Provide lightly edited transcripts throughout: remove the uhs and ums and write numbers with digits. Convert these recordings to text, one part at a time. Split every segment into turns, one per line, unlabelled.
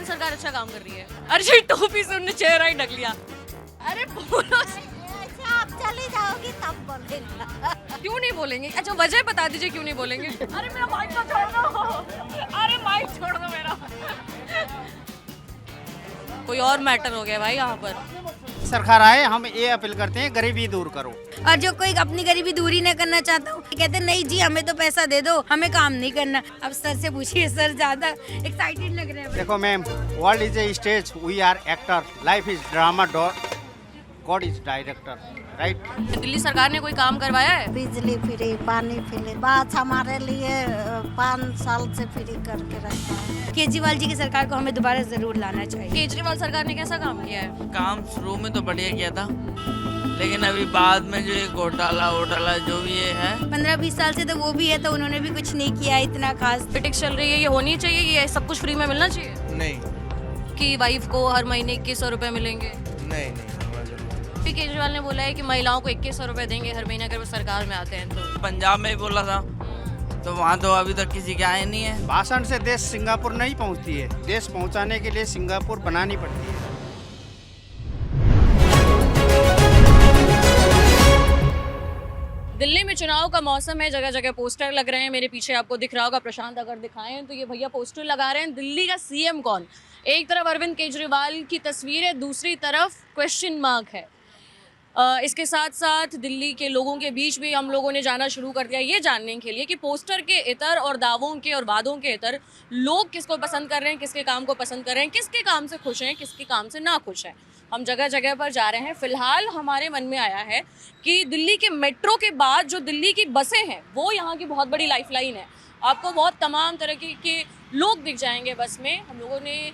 सरकार अच्छा काम कर रही है? अरे टोपी से उन्होंने चेहरा ही ढक लिया। अरे बोलो,
आप चली जाओगी तब बोलेगा।
क्यों नहीं बोलेंगे? अच्छा वजह बता दीजिए क्यों नहीं बोलेंगे। अरे मेरा माइक तो छोड़ दो, अरे माइक छोड़ दो मेरा। कोई और मैटर हो गया भाई यहाँ पर।
सरकार आए, हम ये अपील करते हैं गरीबी दूर करो।
और जो कोई अपनी गरीबी दूरी नहीं करना चाहता हूँ कहते नहीं जी हमें तो पैसा दे दो, हमें काम नहीं करना। अब सर से पूछिए, सर ज्यादा एक्साइटेड लग रहे हैं।
देखो ma'am, world is a stage, we are actor, life is drama, God is director, right?
Delhi सरकार ने कोई काम करवाया है?
बिजली फ्री, पानी फ्री, बात हमारे लिए 5 साल से फ्री करके रखा है।
केजरीवाल जी की सरकार को हमें दोबारा जरूर लाना चाहिए।
केजरीवाल सरकार ने कैसा काम किया है?
काम शुरू में तो बढ़िया किया था, लेकिन अभी बाद में जो ये घोटाला जो भी ये है,
15-20 साल से तो वो भी है, तो उन्होंने भी कुछ नहीं किया इतना खास।
पॉलिटिक्स चल रही है, ये होनी चाहिए, ये सब कुछ फ्री में मिलना चाहिए?
नहीं
कि वाइफ को हर महीने 2100 रुपए मिलेंगे?
नहीं
पी केजरीवाल ने बोला है कि महिलाओं को 2100 रुपए देंगे हर महीने अगर वो सरकार में आते हैं तो।
पंजाब में ही बोला था, तो वहाँ तो अभी तक किसी के आए नहीं है।
भाषण से देश सिंगापुर नहीं पहुंचती है, देश पहुंचाने के लिए सिंगापुर बनानी पड़ती है।
दिल्ली में चुनाव का मौसम है, जगह जगह पोस्टर लग रहे हैं। मेरे पीछे आपको दिख रहा होगा, प्रशांत अगर दिखाएं तो ये भैया पोस्टर लगा रहे हैं। दिल्ली का सीएम कौन? एक तरफ अरविंद केजरीवाल की तस्वीर है, दूसरी तरफ क्वेश्चन मार्क है। इसके साथ साथ दिल्ली के लोगों के बीच भी हम लोगों ने जाना शुरू कर दिया ये जानने के लिए कि पोस्टर के इतर और दावों के और वादों के इतर लोग किसको पसंद कर रहे हैं, किसके काम को पसंद कर रहे हैं, किसके काम से खुश हैं, किसके काम से ना खुश हैं। हम जगह जगह पर जा रहे हैं। फिलहाल हमारे मन में आया है कि दिल्ली के मेट्रो के बाद जो दिल्ली की बसें हैं वो यहाँ की बहुत बड़ी लाइफलाइन है। आपको बहुत तमाम तरह के लोग दिख जाएंगे बस में। हम लोगों ने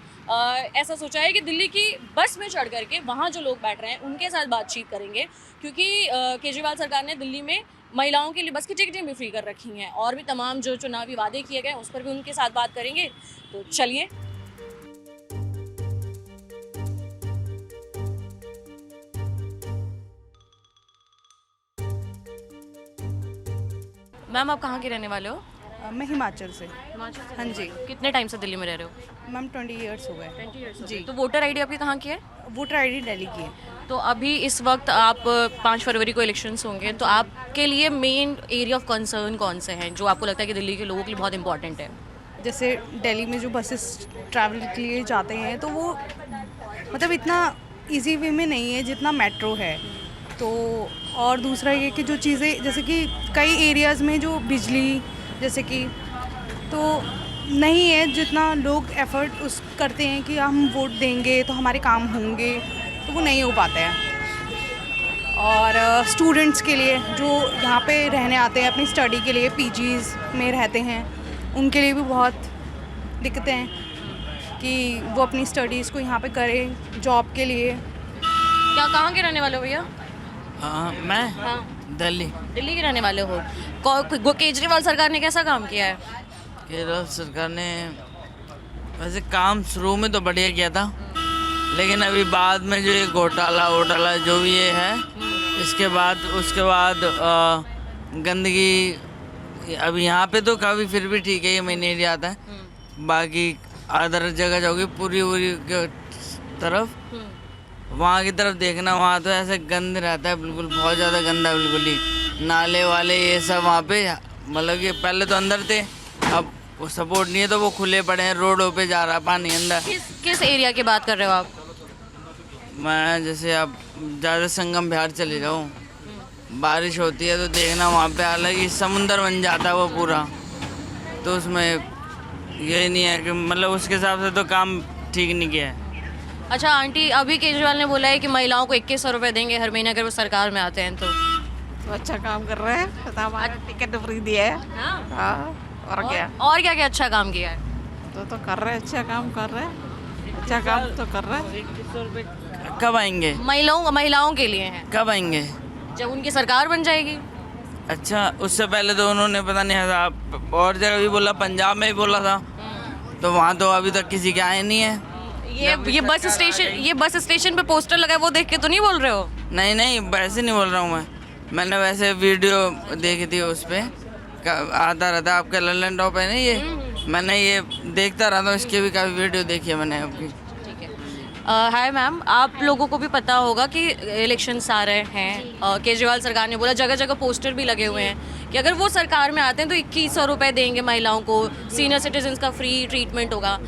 ऐसा सोचा है कि दिल्ली की बस में चढ़ करके वहाँ जो लोग बैठ रहे हैं उनके साथ बातचीत करेंगे, क्योंकि केजरीवाल सरकार ने दिल्ली में महिलाओं के लिए बस की टिकटें भी फ्री कर रखी हैं और भी तमाम जो चुनावी वादे किए गए उस पर भी उनके साथ बात करेंगे। तो चलिए। मैम आप कहाँ के रहने वाले हो?
मैं हिमाचल से।
हिमाचल से?
हाँ जी।
कितने टाइम से दिल्ली में रह रहे हो?
मैम 20 इयर्स हो गए।
20 years
जी।
तो वोटर आईडी आपकी कहाँ की है?
वोटर आईडी दिल्ली की है।
तो अभी इस वक्त आप 5 फरवरी को इलेक्शंस होंगे, तो आपके लिए मेन एरिया ऑफ कंसर्न कौन से हैं जो आपको लगता है कि दिल्ली के लोगों के लिए बहुत इंपॉर्टेंट है?
जैसे दिल्ली में जो बसेस ट्रैवल के लिए जाते हैं तो वो मतलब इतना इजी वे में नहीं है जितना मेट्रो है। तो और दूसरा ये कि जो चीज़ें जैसे कि कई एरियाज़ में जो बिजली जैसे कि तो नहीं है जितना लोग एफर्ट उस करते हैं कि हम वोट देंगे तो हमारे काम होंगे, तो वो नहीं हो पाता है। और स्टूडेंट्स के लिए जो यहाँ पे रहने आते हैं अपनी स्टडी के लिए, पीजीज़ में रहते हैं, उनके लिए भी बहुत दिक्कतें हैं कि वो अपनी स्टडीज़ को यहाँ पे करें जॉब के लिए।
क्या कहाँ के रहने वाले हो भैया?
मैं
हाँ,
दिल्ली।
दिल्ली के रहने वाले हो। केजरीवाल सरकार ने कैसा काम किया है?
केरल सरकार ने वैसे काम शुरू में तो बढ़िया किया था, लेकिन अभी बाद में जो ये घोटाला जो भी ये है, उसके बाद गंदगी अभी यहाँ पे तो काफ़ी फिर भी ठीक है, ये मेन एरिया आता है। बाकी अदर जगह जाओगे पूरी के तरफ, वहाँ की तरफ देखना, वहाँ तो ऐसे गंद रहता है बिल्कुल, बहुत ज़्यादा गंदा, बिल्कुल ही नाले वाले ये सब वहाँ पे। मतलब कि पहले तो अंदर थे, अब वो सपोर्ट नहीं है तो वो खुले पड़े हैं, रोडों पे जा रहा पानी अंदर।
किस एरिया की बात कर रहे हो आप?
मैं जैसे अब ज़्यादा संगम बिहार चले जाऊँ, बारिश होती है तो देखना वहाँ पे अलग ही समुंदर बन जाता है वो पूरा। तो उसमें ये नहीं है कि मतलब उसके हिसाब से तो काम ठीक नहीं किया है।
अच्छा आंटी, अभी केजरीवाल ने बोला है कि महिलाओं को 2100 रुपए देंगे हर महीने अगर वो सरकार में आते हैं
तो अच्छा काम कर रहे हैं, तो हमारा टिकट फ्री दिया है। हाँ, और क्या
क्या अच्छा काम किया है?
तो कर रहे हैं, अच्छा काम कर रहे हैं, अच्छा काम तो कर रहे हैं।
कब आएंगे?
महिलाओं के लिए हैं।
कब आएंगे?
जब उनकी सरकार बन जाएगी।
अच्छा, उससे पहले तो उन्होंने पता नहीं और जगह भी बोला, पंजाब में भी बोला था, तो वहाँ तो अभी तक किसी के आए नहीं है।
ये बस स्टेशन पे पोस्टर लगा है, वो देख के तो नहीं बोल रहे हो?
नहीं वैसे नहीं बोल रहा हूँ मैंने वैसे वीडियो देखी थी, उस पर आता रहता है आपका लल्लन टॉप है ना ये, मैंने ये देखता रहा था, इसकी भी काफ़ी वीडियो देखी है मैंने आपकी।
ठीक है। हाय मैम, आप लोगों को भी पता होगा कि इलेक्शंस आ रहे हैं। केजरीवाल सरकार ने बोला, जगह जगह पोस्टर भी लगे हुए हैं कि अगर वो सरकार में आते हैं तो 2100 रुपये देंगे महिलाओं को, सीनियर सिटीजन्स का फ्री ट्रीटमेंट होगा।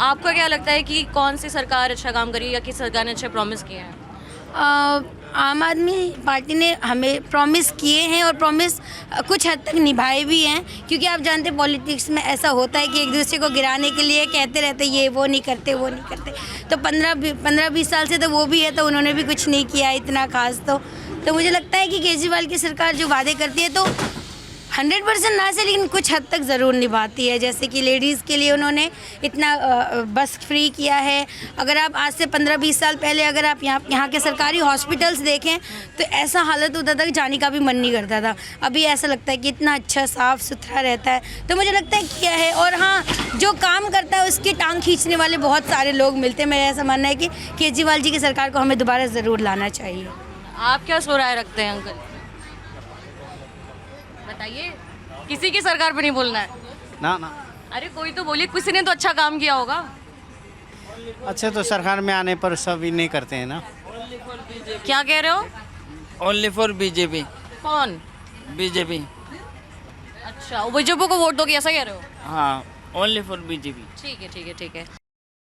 आपको क्या लगता है कि कौन सी सरकार अच्छा काम करी या किस सरकार ने अच्छे प्रॉमिस किए हैं?
आम आदमी पार्टी ने हमें प्रॉमिस किए हैं और प्रॉमिस कुछ हद तक निभाए भी हैं, क्योंकि आप जानते हैं पॉलिटिक्स में ऐसा होता है कि एक दूसरे को गिराने के लिए कहते रहते ये वो नहीं करते वो नहीं करते। तो 15-20 साल से तो वो भी है, तो उन्होंने भी कुछ नहीं किया इतना खास। तो मुझे लगता है कि केजरीवाल की सरकार जो वादे करती है तो 100% ना से लेकिन कुछ हद तक ज़रूर निभाती है। जैसे कि लेडीज़ के लिए उन्होंने इतना बस फ्री किया है। अगर आप आज से 15-20 साल पहले अगर आप यहाँ के सरकारी हॉस्पिटल्स देखें तो ऐसा हालत होता था कि जाने का भी मन नहीं करता था। अभी ऐसा लगता है कि इतना अच्छा साफ़ सुथरा रहता है। तो मुझे लगता है किया है। और हाँ, जो काम करता है उसकी टांग खींचने वाले बहुत सारे लोग मिलते हैं। मेरा ऐसा मानना है कि केजरीवाल जी की सरकार को हमें दोबारा ज़रूर लाना चाहिए।
आप क्या राय रखते हैं अंकल? बताइए, किसी की सरकार पे नहीं बोलना है
ना ना,
अरे कोई तो बोलिए, किसी ने तो अच्छा काम किया होगा।
अच्छे तो सरकार में आने पर सभी नहीं करते हैं ना।
क्या कह रहे हो?
Only for BJP.
कौन?
बीजेपी।
अच्छा, बीजेपी को वोट दोगे ऐसा कह रहे हो?
हाँ, ओनली फॉर बीजेपी।
ठीक है ठीक है ठीक है।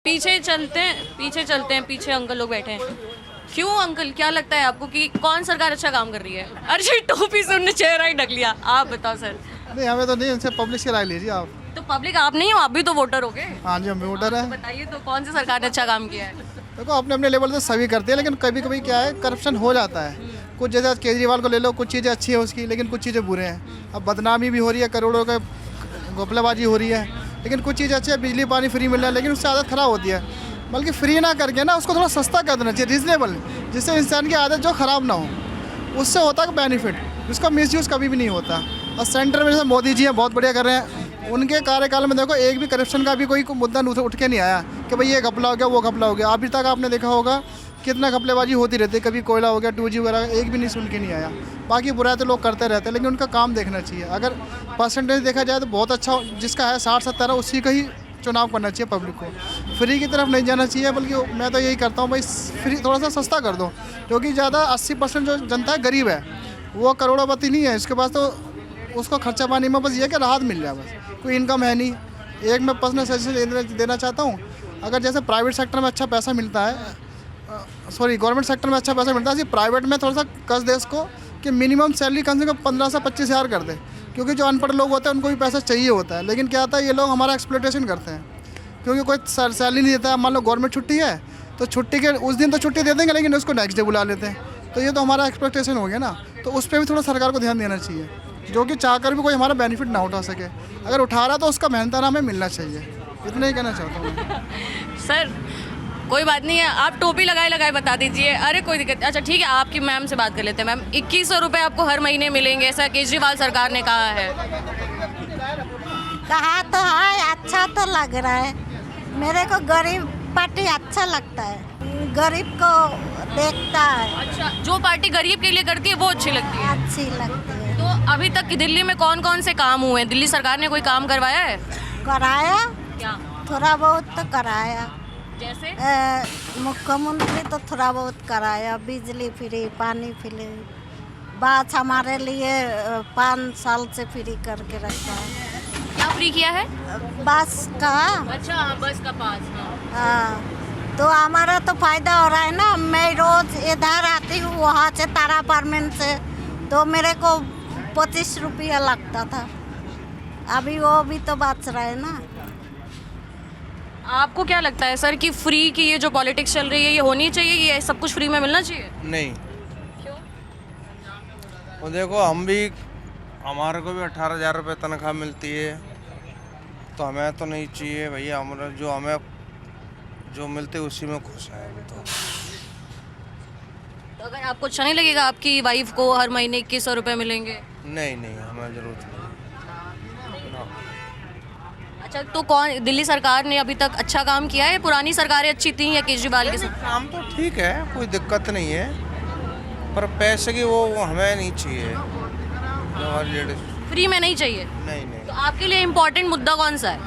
पीछे चलते हैं, पीछे अंकल लोग बैठे हैं। क्यों अंकल, क्या लगता है आपको कि कौन सरकार अच्छा काम कर रही है? अरे टोपी से उन्होंने चेहरा ही ढक लिया। आप बताओ सर।
नहीं, हमें तो नहीं, उनसे पब्लिक से राय लीजिए आप।
तो पब्लिक आप नहीं हो, आप भी तो वोटर हो गए।
हाँ जी, हम भी वोटर हैं।
बताइए तो कौन सी सरकार ने अच्छा काम किया है?
देखो, अपने अपने लेवल से सभी करते हैं, लेकिन कभी कभी क्या है, करप्शन हो जाता है। कुछ जैसे आज केजरीवाल को ले लो, कुछ चीज़ें अच्छी है उसकी, लेकिन कुछ चीज़ें बुरे हैं। अब बदनामी भी हो रही है, करोड़ों का घोपलाबाजी हो रही है, लेकिन कुछ चीज़ें अच्छी है। बिजली पानी फ्री मिल रहा है, लेकिन उससे आदत ख़राब होती है। बल्कि फ्री ना करके ना उसको थोड़ा सस्ता कर देना चाहिए, रीजनेबल, जिससे इंसान की आदत जो ख़राब ना हो। उससे होता है बेनिफिट, उसका मिसयूज़ कभी भी नहीं होता। और सेंटर में जैसे मोदी जी हैं, बहुत बढ़िया कर रहे हैं। उनके कार्यकाल में देखो, एक भी करप्शन का भी कोई मुद्दा उठ के नहीं आया कि भाई ये घपला हो गया, वो घपला हो गया। अभी तक आपने देखा होगा कितना घपलेबाजी होती रहती है, कभी कोयला हो गया, 2G वगैरह, एक भी नहीं सुन के नहीं आया। बाकी बुराई तो लोग करते रहते हैं, लेकिन उनका काम देखना चाहिए। अगर परसेंटेज देखा जाए तो बहुत अच्छा, जिसका है 60-70, उसी का ही चुनाव करना चाहिए। पब्लिक को फ्री की तरफ नहीं जाना चाहिए, बल्कि मैं तो यही करता हूँ भाई, फ्री थोड़ा सा सस्ता कर दो। क्योंकि ज़्यादा 80% जो जनता है गरीब है, वो करोड़पति नहीं है। इसके पास तो उसको खर्चा पानी में बस ये कि राहत मिल जाए, बस कोई इनकम है नहीं। एक मैं पर्सनल सजेशन देना चाहता हूँ, अगर जैसे प्राइवेट सेक्टर में अच्छा पैसा मिलता है, गवर्नमेंट सेक्टर में अच्छा पैसा मिलता है, प्राइवेट में थोड़ा सा कस दे इसको कि मिनिमम सैलरी कम से कम 15 से 25 हज़ार कर दे। क्योंकि जो अनपढ़ लोग होते हैं उनको भी पैसा चाहिए होता है, लेकिन क्या होता है, ये लोग हमारा एक्सप्लॉयटेशन करते हैं। क्योंकि कोई सैलरी नहीं देता है, मान लो गवर्नमेंट छुट्टी है तो छुट्टी के उस दिन तो छुट्टी दे देंगे, लेकिन उसको नेक्स्ट डे बुला लेते हैं। तो ये तो हमारा एक्सपेक्टेशन हो गया ना। तो उस पर भी थोड़ा सरकार को ध्यान देना चाहिए, जो कि चाहकर भी कोई हमारा बेनिफिट ना उठा सके। अगर उठा रहा तो उसका मेहनताना हमें मिलना चाहिए। इतना ही कहना चाहता हूँ।
सर कोई बात नहीं है, आप टोपी लगाए बता दीजिए। अरे कोई दिक्कत। अच्छा ठीक है, आपकी मैम से बात कर लेते हैं। मैम, 2100 रुपये आपको हर महीने मिलेंगे, ऐसा केजरीवाल सरकार ने कहा है।
कहा तो है, अच्छा तो लग रहा है। मेरे को गरीब पार्टी अच्छा लगता है, गरीब को देखता है।
अच्छा, जो पार्टी गरीब के लिए करती है वो अच्छी लगती है।
अच्छी लगती है।
तो अभी तक दिल्ली में कौन कौन से काम हुए हैं? दिल्ली सरकार ने कोई काम करवाया है?
कराया,
क्या?
थोड़ा बहुत तो कराया।
जैसे
मुख्यमंत्री तो थोड़ा बहुत कराया, बिजली फ्री, पानी फ्री। बस हमारे लिए 5 साल से फ्री करके रखा है।
क्या फ्री किया है?
बस का।
अच्छा, बस का पास।
हाँ, तो हमारा तो फायदा हो रहा है ना। मैं रोज इधर आती हूँ, वहाँ से तारा अपार्टमेंट से, तो मेरे को 25 रुपया लगता था। अभी वो भी तो बच रहा है ना।
आपको क्या लगता है सर कि फ्री की ये जो पॉलिटिक्स चल रही है ये होनी चाहिए, ये सब कुछ फ्री में मिलना चाहिए?
नहीं।
क्यों?
वो देखो, हम भी, हमारे को भी 18,000 रुपये तनख्वाह मिलती है, तो हमें तो नहीं चाहिए भैया। हमारा जो हमें जो मिलते उसी में खुश है हम तो।
अगर आपको अच्छा नहीं लगेगा आपकी वाइफ को हर महीने 2100 रुपये मिलेंगे?
नहीं, हमें जरूरत नहीं।
अच्छा, तो कौन, दिल्ली सरकार ने अभी तक अच्छा काम किया है? पुरानी सरकारें अच्छी थी या केजरीवाल की?
काम तो ठीक है, कोई दिक्कत नहीं है, पर पैसे की वो हमें नहीं चाहिए जो हमारी लेडीज
फ्री में नहीं चाहिए।
नहीं नहीं,
तो आपके लिए इम्पोर्टेंट मुद्दा कौन सा है?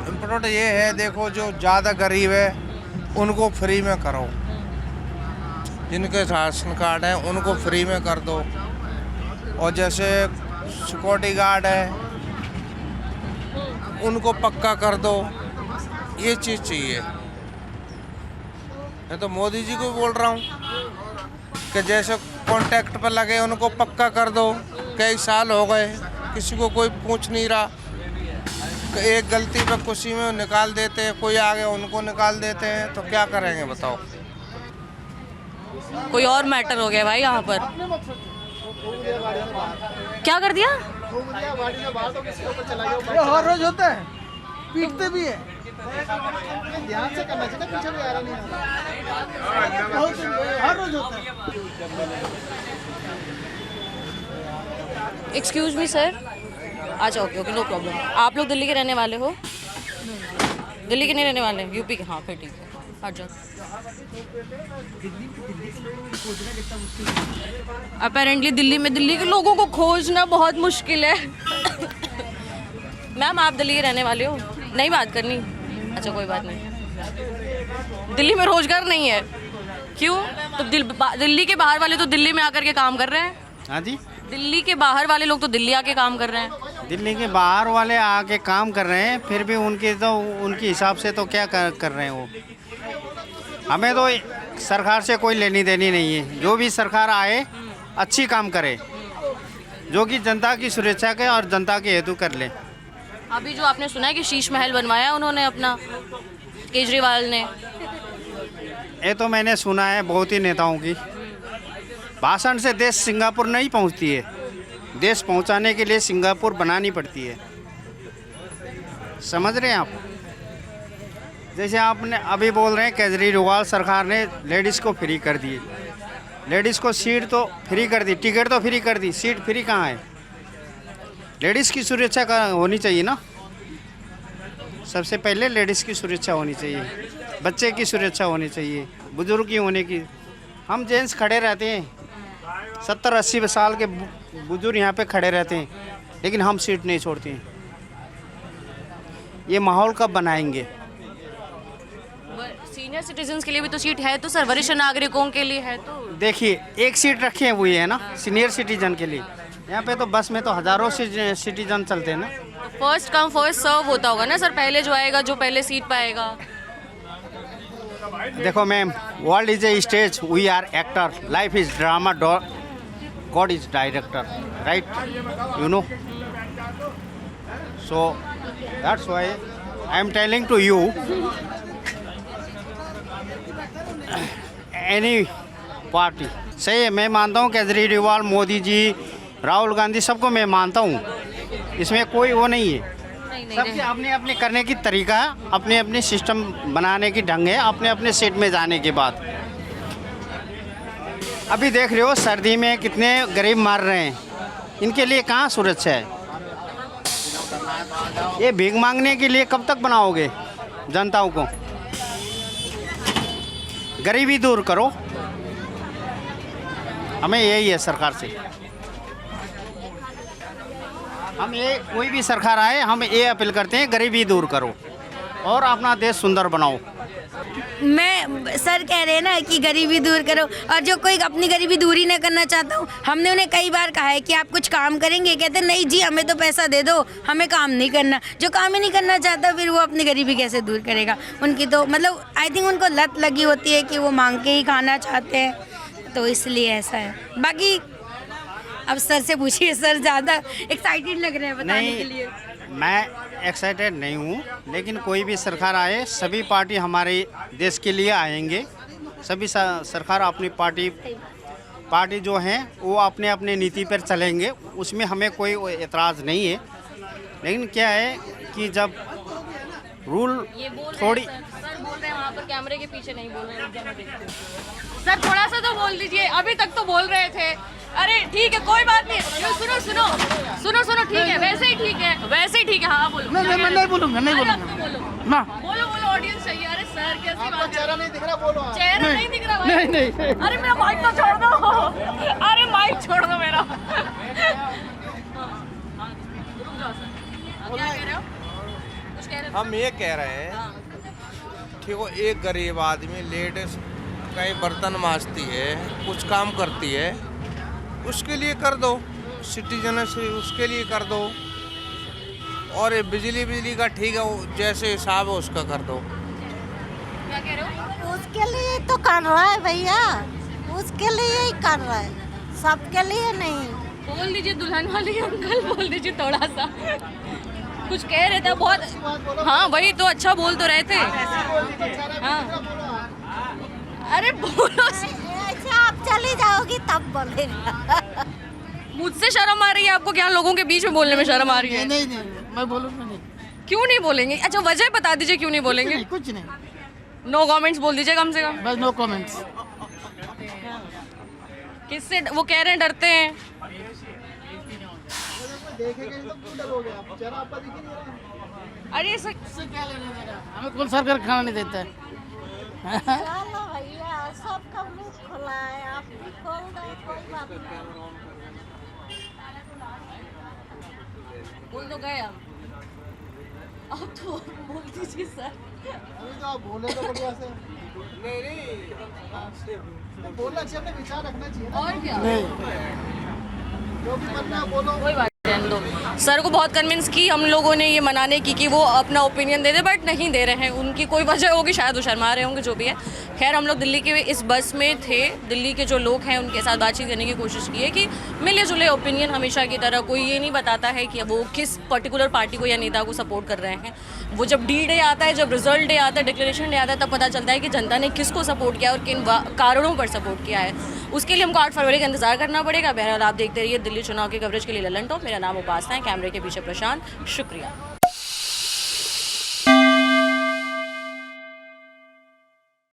इम्पोर्टेंट ये है, देखो जो ज़्यादा गरीब है उनको फ्री में करो, जिनके राशन कार्ड है उनको फ्री में कर दो, और जैसे सिक्योरिटी गार्ड है उनको पक्का कर दो, ये चीज़ चाहिए। मैं तो मोदी जी को भी बोल रहा हूँ कि जैसे कॉन्ट्रैक्ट पर लगे उनको पक्का कर दो। कई साल हो गए, किसी को कोई पूछ नहीं रहा, एक गलती पर खुशी में निकाल देते हैं, कोई आगे उनको निकाल देते हैं, तो क्या करेंगे बताओ।
कोई और मैटर हो गया भाई यहाँ पर। क्या कर दिया?
हर रोज होता है, पीटते भी है। ध्यान से करना चाहिए, पीछे भी आ रहा नहीं, हर रोज होता है।
Excuse me sir. अच्छा ओके ओके, नो प्रॉब्लम। आप लोग दिल्ली के रहने वाले हो? दिल्ली के नहीं रहने वाले, यूपी के? हाँ फिर ठीक है, आ जाओ। अपेरेंटली दिल्ली के लोगों को खोजना बहुत मुश्किल है। मैम आप दिल्ली के रहने वाले हो? नहीं बात करनी? अच्छा कोई बात नहीं। दिल्ली में रोजगार नहीं है, क्यों? तो दिल्ली के बाहर वाले तो दिल्ली में आकर के काम कर रहे हैं।
हाँ जी,
दिल्ली के बाहर वाले लोग तो दिल्ली आके काम कर रहे हैं।
दिल्ली के बाहर वाले आके काम कर रहे हैं, फिर भी उनके हिसाब से तो क्या कर रहे हैं वो। हमें तो सरकार से कोई लेनी देनी नहीं है, जो भी सरकार आए अच्छी काम करे, जो कि जनता की सुरक्षा के और जनता के हेतु कर ले।
अभी जो आपने सुना है कि शीश महल बनवाया उन्होंने अपना, केजरीवाल ने,
ये तो मैंने सुना है बहुत ही नेताओं की भाषण से देश सिंगापुर नहीं पहुंचती है, देश पहुंचाने के लिए सिंगापुर बनानी पड़ती है। समझ रहे हैं आप? जैसे आपने अभी बोल रहे हैं केजरीवाल सरकार ने लेडीज़ को फ्री कर दी, लेडीज़ को सीट तो फ्री कर दी, टिकट तो फ्री कर दी, सीट फ्री कहाँ है? लेडीज़ की सुरक्षा का होनी चाहिए ना, सबसे पहले लेडीज़ की सुरक्षा होनी चाहिए, बच्चे की सुरक्षा होनी चाहिए, बुजुर्ग की होने की। हम जेंट्स खड़े रहते हैं, 70-80 साल के बुजुर्ग यहाँ पे खड़े रहते हैं, लेकिन हम सीट नहीं छोड़ते हैं। ये माहौल कब बनाएंगे?
सीनियर सिटीजन्स के लिए भी तो सीट है तो सर, वरिष्ठ नागरिकों के लिए है तो।
देखिए एक सीट रखी है हुई है ना सीनियर सिटीजन के लिए, यहाँ पे तो बस में तो हज़ारों सिटीजन चलते हैं ना।
फर्स्ट कम फर्स्ट सर्व होता होगा ना सर, पहले जो आएगा जो पहले सीट पाएगा।
देखो ma'am, world is a stage, we are actor, life is drama, God is director, right? You know, so that's why I am telling to you, any party सही है। मैं मानता हूँ केजरीवाल, मोदी जी, राहुल गांधी, सबको मैं मानता हूँ, इसमें कोई वो नहीं है। सबके अपने अपने करने की तरीका है, अपने अपने सिस्टम बनाने की ढंग है, अपने अपने सीट में जाने के बाद। अभी देख रहे हो सर्दी में कितने गरीब मर रहे हैं, इनके लिए कहाँ सुरक्षा है? ये भीख मांगने के लिए कब तक बनाओगे जनताओं को? गरीबी दूर करो, हमें यही है सरकार से। हम ये कोई भी सरकार आए, हम ये अपील करते हैं गरीबी दूर करो और अपना देश सुंदर बनाओ।
मैं सर कह रहे हैं ना कि गरीबी दूर करो, और जो कोई अपनी गरीबी दूर ही नहीं करना चाहता हूँ, हमने उन्हें कई बार कहा है कि आप कुछ काम करेंगे, कहते नहीं जी हमें तो पैसा दे दो, हमें काम नहीं करना। जो काम ही नहीं करना चाहता फिर वो अपनी गरीबी कैसे दूर करेगा? उनकी तो मतलब आई थिंक उनको लत लगी होती है कि वो मांग के ही खाना चाहते हैं, तो इसलिए ऐसा है। बाकी अब सर से पूछिए, सर ज़्यादा एक्साइटेड लग रहे हैं बताने के लिए।
मैं एक्साइटेड नहीं हूँ, लेकिन कोई भी सरकार आए, सभी पार्टी हमारे देश के लिए आएंगे, सभी सरकार अपनी पार्टी जो हैं वो अपने अपने नीति पर चलेंगे, उसमें हमें कोई एतराज़ नहीं है। लेकिन क्या है कि जब रूल थोड़ी,
सर बोल रहे हैं वहाँ पर, कैमरे के पीछे नहीं बोल रहे हैं। सर थोड़ा सा तो बोल दीजिए, अभी तक तो बोल रहे थे। अरे ठीक है कोई बात नहीं, सुनो ठीक है, वैसे ही ठीक है, वैसे ही ठीक है। हाँ बोलो।
मैं नहीं बोलूँगा, नहीं बोलूँगा ना।
बोलो ऑडियंस चाहिए। अरे सर कैसी बात है?
चेहरा नहीं दिख रहा, बोलो।
चेहरा नहीं दिख रहा भाई? नहीं। अरे मेरा माइक तो छोड़ दो, अरे माइक छोड़ दो मेरा। क्या कह रहे हो? कुछ कह रहे हो?
हम ये कह रहे हैं कि वो एक गरीब आदमी लेडीज कहीं बर्तन मांजती है, कुछ काम करती है, उसके लिए कर दो, सिटीजन से उसके लिए कर दो। और ये बिजली का ठीक है, वो जैसे हिसाब है उसका कर दो।
क्या कह रहे हो?
उसके लिए तो कर रहा है भैया, उसके लिए ही कर रहा है, सबके लिए नहीं।
बोल दीजिए दुल्हन वाले अंकल, बोल दीजिए थोड़ा सा। कुछ कह रहे थे बहुत। हाँ वही तो, अच्छा बोल तो रहे थे। हाँ अरे बोलो।
ऐसे आप चली जाओगी तब बोलेगा।
मुझसे शर्म आ रही है आपको? क्या लोगों के बीच में बोलने में शर्म आ रही है?
नहीं मैं बोलूँगा नहीं,
क्यों नहीं बोलेंगे? अच्छा वजह बता दीजिए क्यों नहीं बोलेंगे?
कुछ नहीं,
नो कमेंट्स बोल दीजिए कम से कम।
बस नो कमेंट्स।
किससे? वो कह रहे हैं डरते हैं। अरे
क्या लेना देना, हमें कौन सरकार खाना नहीं देता है।
चलो भैया, सबका मुंह खुला है, आप भी खोल दो, कोई बात नहीं।
बोल तो गए हम। अब तो बोल दीजिए सर।
अभी तो आप बोले तो बढ़िया से। नहीं बोलना चाहिए, अपने विचार रखना चाहिए ना।
और क्या?
जो भी मन में है बोलो।
कोई बात नहीं, दो। सर को बहुत कन्विंस की हम लोगों ने ये मनाने की कि वो अपना ओपिनियन दे दे, बट नहीं दे रहे हैं। उनकी कोई वजह होगी, शायद वो शर्मा रहे होंगे, जो भी है। खैर हम लोग दिल्ली के इस बस में थे, दिल्ली के जो लोग हैं उनके साथ बातचीत करने की कोशिश की है कि मिले जुले ओपिनियन हमेशा की तरह। कोई ये नहीं बताता है कि वो किस पर्टिकुलर पार्टी को या नेता को सपोर्ट कर रहे हैं। वो जब डी डे आता है, जब रिजल्ट डे आता है, डिक्लेरेशन डे आता है, तब पता चलता है कि जनता ने किसको सपोर्ट किया और किन कारणों पर सपोर्ट किया है। उसके लिए हमको 8 फरवरी का इंतजार करना पड़ेगा। बहरहाल आप देखते रहिए दिल्ली चुनाव की कवरेज के लिए ललन टॉप। मेरा नाम उपासना है, कैमरे के पीछे प्रशांत। शुक्रिया।